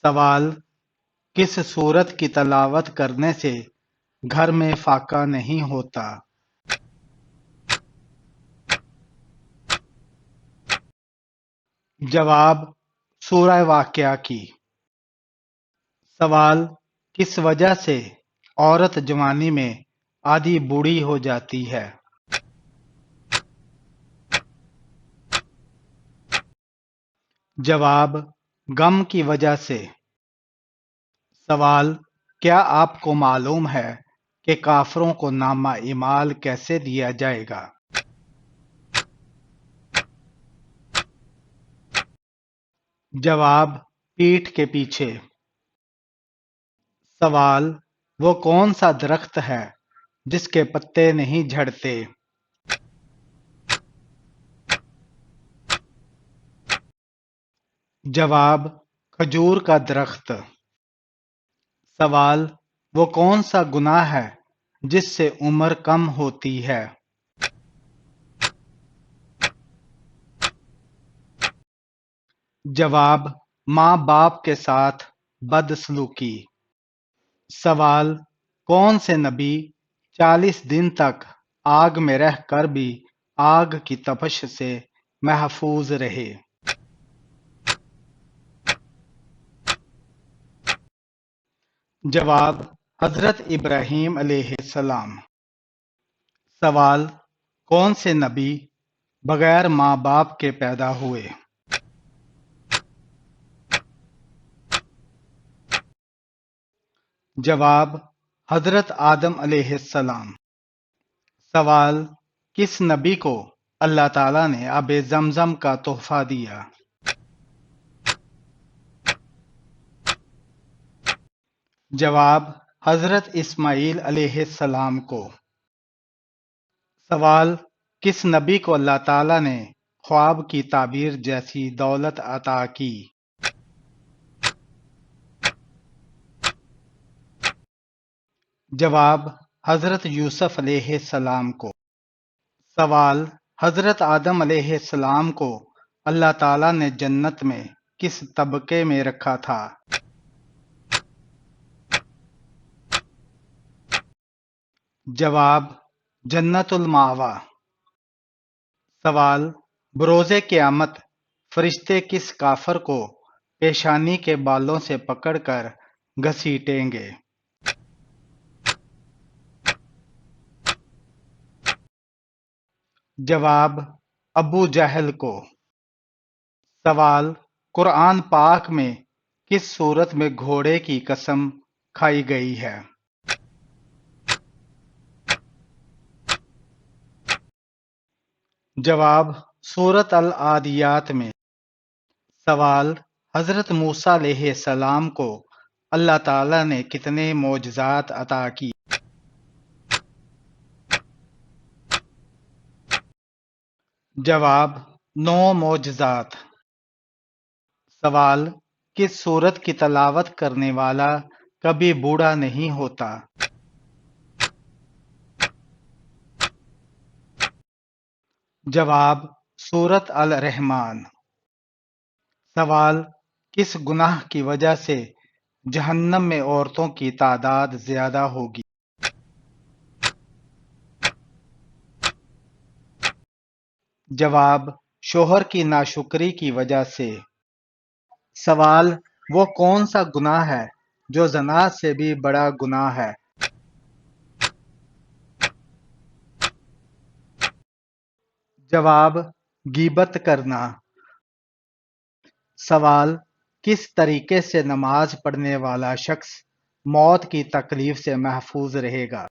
سوال: کس سورت کی تلاوت کرنے سے گھر میں فاقہ نہیں ہوتا؟ جواب: سورہ واقعہ کی۔ سوال: کس وجہ سے عورت جوانی میں آدھی بوڑھی ہو جاتی ہے؟ جواب: غم کی وجہ سے۔ سوال: کیا آپ کو معلوم ہے کہ کافروں کو نامہ اعمال کیسے دیا جائے گا؟ جواب: پیٹھ کے پیچھے۔ سوال: وہ کون سا درخت ہے جس کے پتے نہیں جھڑتے؟ جواب: کھجور کا درخت۔ سوال: وہ کون سا گناہ ہے جس سے عمر کم ہوتی ہے؟ جواب: ماں باپ کے ساتھ بدسلوکی۔ سوال: کون سے نبی 40 دن تک آگ میں رہ کر بھی آگ کی تپش سے محفوظ رہے؟ جواب: حضرت ابراہیم علیہ السلام۔ سوال: کون سے نبی بغیر ماں باپ کے پیدا ہوئے؟ جواب: حضرت آدم علیہ السلام۔ سوال: کس نبی کو اللہ تعالیٰ نے آب زمزم کا تحفہ دیا؟ جواب: حضرت اسماعیل علیہ السلام کو۔ سوال: کس نبی کو اللہ تعالیٰ نے خواب کی تعبیر جیسی دولت عطا کی؟ جواب: حضرت یوسف علیہ السلام کو۔ سوال: حضرت آدم علیہ السلام کو اللہ تعالیٰ نے جنت میں کس طبقے میں رکھا تھا؟ جواب: جنت المأویٰ۔ سوال: بروز قیامت فرشتے کس کافر کو پیشانی کے بالوں سے پکڑ کر گھسیٹیں گے؟ جواب: ابو جہل کو۔ سوال: قرآن پاک میں کس صورت میں گھوڑے کی قسم کھائی گئی ہے؟ جواب: سورۃ العادیات میں۔ سوال: حضرت موسیٰ علیہ السلام کو اللہ تعالیٰ نے کتنے معجزات عطا کی؟ جواب: 9 معجزات۔ سوال: کس سورت کی تلاوت کرنے والا کبھی بوڑھا نہیں ہوتا؟ جواب: سورۃ الرحمن۔ سوال: کس گناہ کی وجہ سے جہنم میں عورتوں کی تعداد زیادہ ہوگی؟ جواب: شوہر کی ناشکری کی وجہ سے۔ سوال: وہ کون سا گناہ ہے جو زنا سے بھی بڑا گناہ ہے؟ جواب: غیبت کرنا۔ سوال: کس طریقے سے نماز پڑھنے والا شخص موت کی تکلیف سے محفوظ رہے گا؟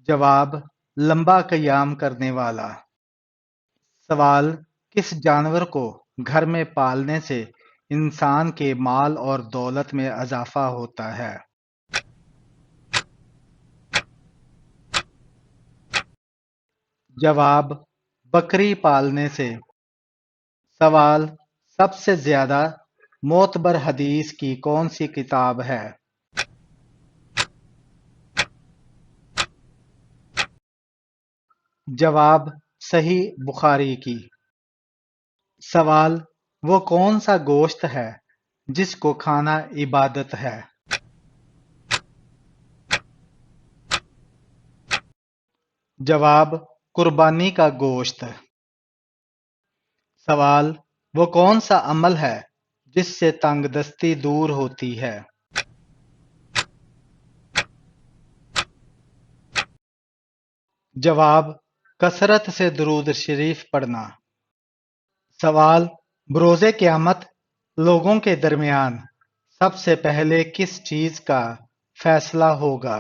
جواب: لمبا قیام کرنے والا۔ سوال: کس جانور کو گھر میں پالنے سے انسان کے مال اور دولت میں اضافہ ہوتا ہے؟ جواب: بکری پالنے سے۔ سوال: سب سے زیادہ معتبر حدیث کی کون سی کتاب ہے؟ جواب: صحیح بخاری کی۔ سوال: وہ کون سا گوشت ہے جس کو کھانا عبادت ہے؟ جواب: قربانی کا گوشت۔ سوال: وہ کون سا عمل ہے جس سے تنگ دستی دور ہوتی ہے؟ جواب: کثرت سے درود شریف پڑھنا۔ سوال: بروز قیامت لوگوں کے درمیان سب سے پہلے کس چیز کا فیصلہ ہوگا؟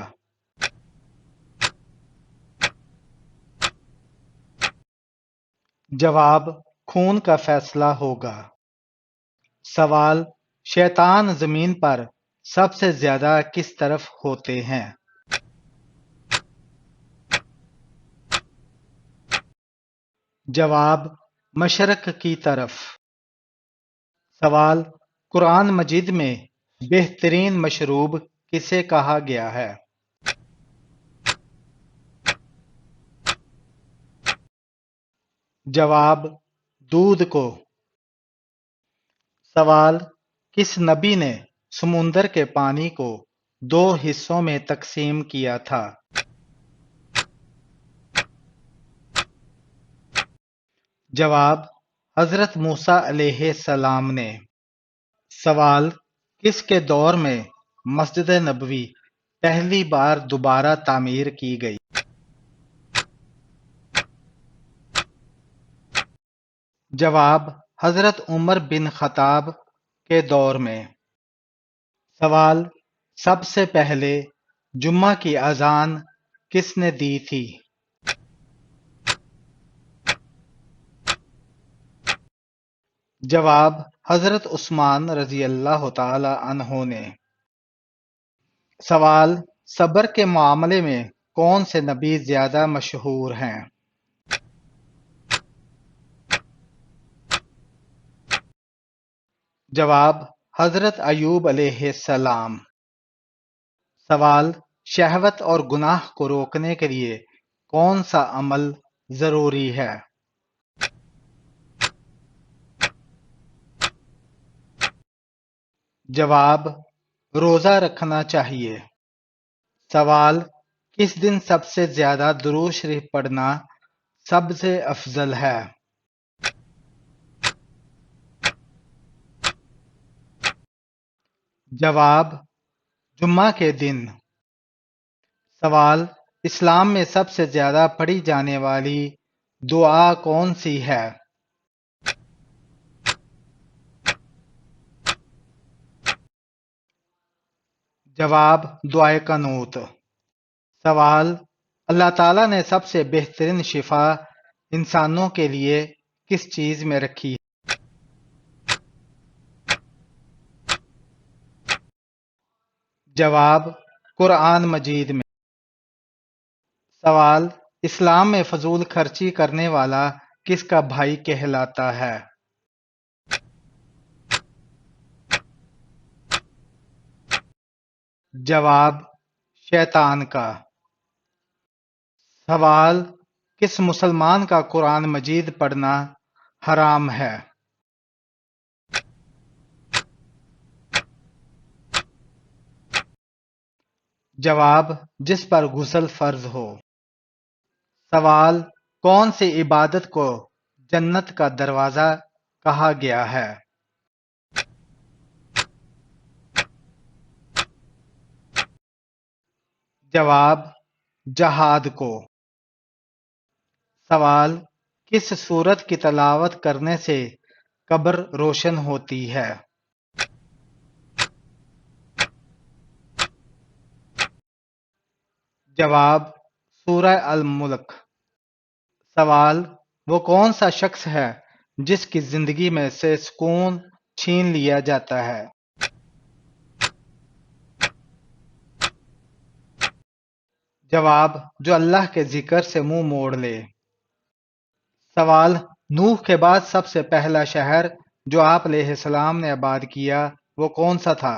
جواب: خون کا فیصلہ ہوگا۔ سوال: شیطان زمین پر سب سے زیادہ کس طرف ہوتے ہیں؟ جواب: مشرق کی طرف۔ سوال: قرآن مجید میں بہترین مشروب کسے کہا گیا ہے؟ جواب: دودھ کو۔ سوال: کس نبی نے سمندر کے پانی کو 2 حصوں میں تقسیم کیا تھا؟ جواب: حضرت موسیٰ علیہ السلام نے۔ سوال: کس کے دور میں مسجد نبوی پہلی بار دوبارہ تعمیر کی گئی؟ جواب: حضرت عمر بن خطاب کے دور میں۔ سوال: سب سے پہلے جمعہ کی اذان کس نے دی تھی؟ جواب: حضرت عثمان رضی اللہ تعالی عنہ نے۔ سوال: صبر کے معاملے میں کون سے نبی زیادہ مشہور ہیں؟ جواب: حضرت ایوب علیہ السلام۔ سوال: شہوت اور گناہ کو روکنے کے لیے کون سا عمل ضروری ہے؟ جواب: روزہ رکھنا چاہیے۔ سوال: کس دن سب سے زیادہ درود شریف پڑھنا سب سے افضل ہے؟ جواب: جمعہ کے دن۔ سوال: اسلام میں سب سے زیادہ پڑھی جانے والی دعا کون سی ہے؟ جواب: دعائے قنوت۔ سوال: اللہ تعالیٰ نے سب سے بہترین شفا انسانوں کے لیے کس چیز میں رکھی ہے؟ جواب: قرآن مجید میں۔ سوال: اسلام میں فضول خرچی کرنے والا کس کا بھائی کہلاتا ہے؟ جواب: شیطان کا۔ سوال: کس مسلمان کا قرآن مجید پڑھنا حرام ہے؟ جواب: جس پر غسل فرض ہو۔ سوال: کون سی عبادت کو جنت کا دروازہ کہا گیا ہے؟ جواب: جہاد کو۔ سوال: کس سورت کی تلاوت کرنے سے قبر روشن ہوتی ہے؟ جواب: سورہ الملک۔ سوال: وہ کون سا شخص ہے جس کی زندگی میں سے سکون چھین لیا جاتا ہے؟ جواب: جو اللہ کے ذکر سے منہ موڑ لے۔ سوال: نوح کے بعد سب سے پہلا شہر جو آپ علیہ السلام نے آباد کیا وہ کون سا تھا؟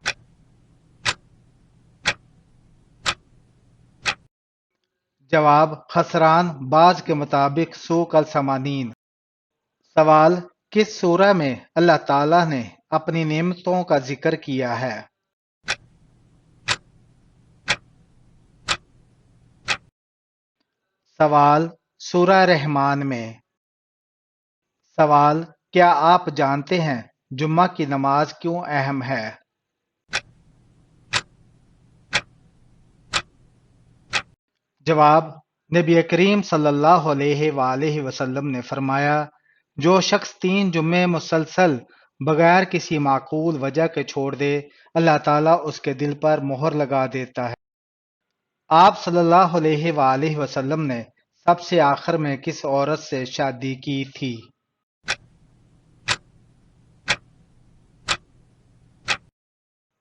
جواب: خسران، بعض کے مطابق سوق الثمانین۔ سوال: کس سورہ میں اللہ تعالیٰ نے اپنی نعمتوں کا ذکر کیا ہے؟ سوال سورہ رحمان میں۔ سوال کیا آپ جانتے ہیں جمعہ کی نماز کیوں اہم ہے؟ جواب نبی کریم صلی اللہ علیہ وآلہ وسلم نے فرمایا، جو شخص 3 جمعے مسلسل بغیر کسی معقول وجہ کے چھوڑ دے، اللہ تعالیٰ اس کے دل پر مہر لگا دیتا ہے۔ آپ صلی اللہ علیہ وآلہ وسلم نے سب سے آخر میں کس عورت سے شادی کی تھی؟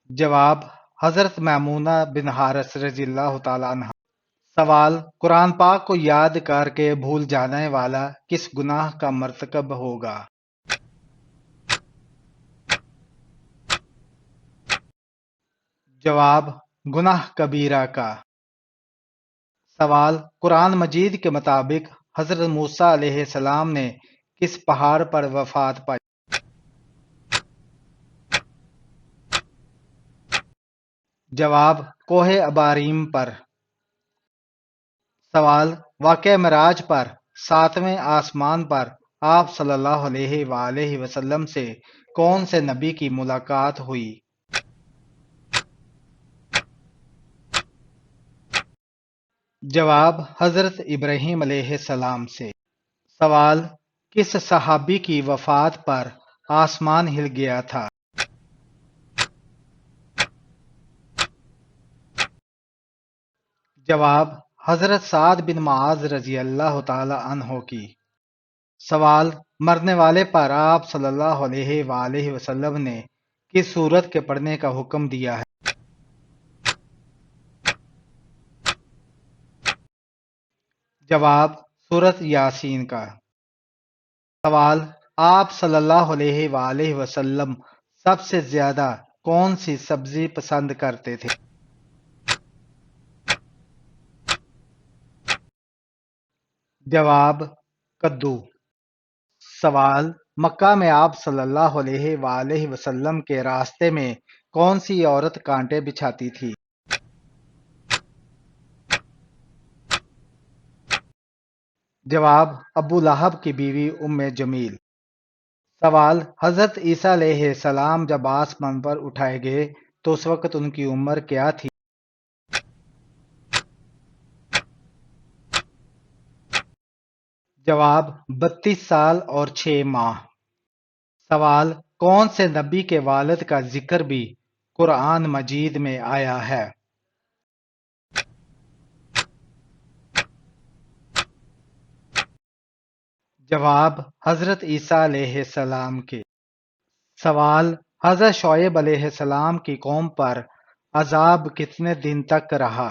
جواب حضرت میمونہ بن حارث رضی اللہ تعالیٰ عنہ۔ سوال قرآن پاک کو یاد کر کے بھول جانے والا کس گناہ کا مرتکب ہوگا؟ جواب گناہ کبیرہ کا۔ سوال قرآن مجید کے مطابق حضرت موسیٰ علیہ السلام نے کس پہاڑ پر وفات پائی؟ جواب کوہ اباریم پر۔ سوال واقعہ معراج پر 7ویں آسمان پر آپ صلی اللہ علیہ وآلہ وسلم سے کون سے نبی کی ملاقات ہوئی؟ جواب حضرت ابراہیم علیہ السلام سے۔ سوال کس صحابی کی وفات پر آسمان ہل گیا تھا؟ جواب حضرت سعد بن معاذ رضی اللہ تعالی عنہ کی۔ سوال مرنے والے پر آپ صلی اللہ علیہ وآلہ وسلم نے کس سورت کے پڑھنے کا حکم دیا ہے؟ جواب سورت یاسین کا۔ سوال آپ صلی اللہ علیہ وآلہ وسلم سب سے زیادہ کون سی سبزی پسند کرتے تھے؟ جواب کدو۔ سوال مکہ میں آپ صلی اللہ علیہ وآلہ وسلم کے راستے میں کون سی عورت کانٹے بچھاتی تھی؟ جواب ابو لہب کی بیوی ام جمیل۔ سوال حضرت عیسیٰ علیہ السلام جب آسمان پر اٹھائے گئے تو اس وقت ان کی عمر کیا تھی؟ جواب 32 سال اور 6 ماہ۔ سوال کون سے نبی کے والد کا ذکر بھی قرآن مجید میں آیا ہے؟ جواب حضرت عیسیٰ علیہ السلام کے۔ سوال حضرت شعیب علیہ السلام کی قوم پر عذاب کتنے دن تک رہا؟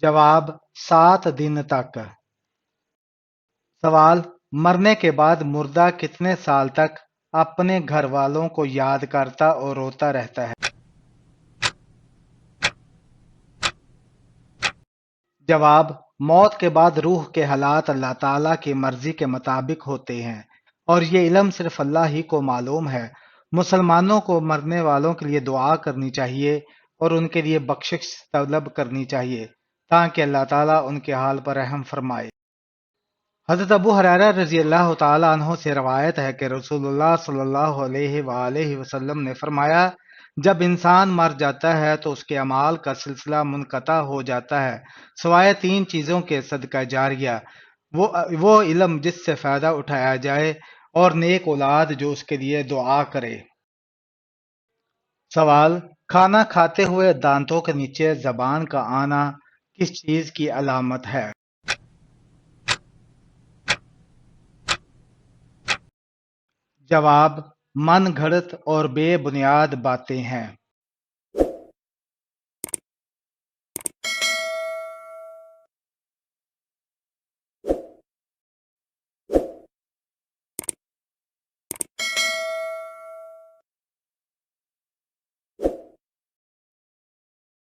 جواب 7 دن تک۔ سوال مرنے کے بعد مردہ کتنے سال تک اپنے گھر والوں کو یاد کرتا اور روتا رہتا ہے؟ جواب موت کے بعد روح کے حالات اللہ تعالیٰ کی مرضی کے مطابق ہوتے ہیں اور یہ علم صرف اللہ ہی کو معلوم ہے۔ مسلمانوں کو مرنے والوں کے لیے دعا کرنی چاہیے اور ان کے لیے بخشش طلب کرنی چاہیے تاکہ اللہ تعالیٰ ان کے حال پر رحم فرمائے۔ حضرت ابو ہریرہ رضی اللہ تعالیٰ عنہ سے روایت ہے کہ رسول اللہ صلی اللہ علیہ وآلہ وسلم نے فرمایا، جب انسان مر جاتا ہے تو اس کے اعمال کا سلسلہ منقطع ہو جاتا ہے سوائے 3 چیزوں کے صدقہ جاریہ، وہ علم جس سے فائدہ اٹھایا جائے اور نیک اولاد جو اس کے لیے دعا کرے۔ سوال کھانا کھاتے ہوئے دانتوں کے نیچے زبان کا آنا کس چیز کی علامت ہے؟ جواب من گھڑت اور بے بنیاد باتیں ہیں۔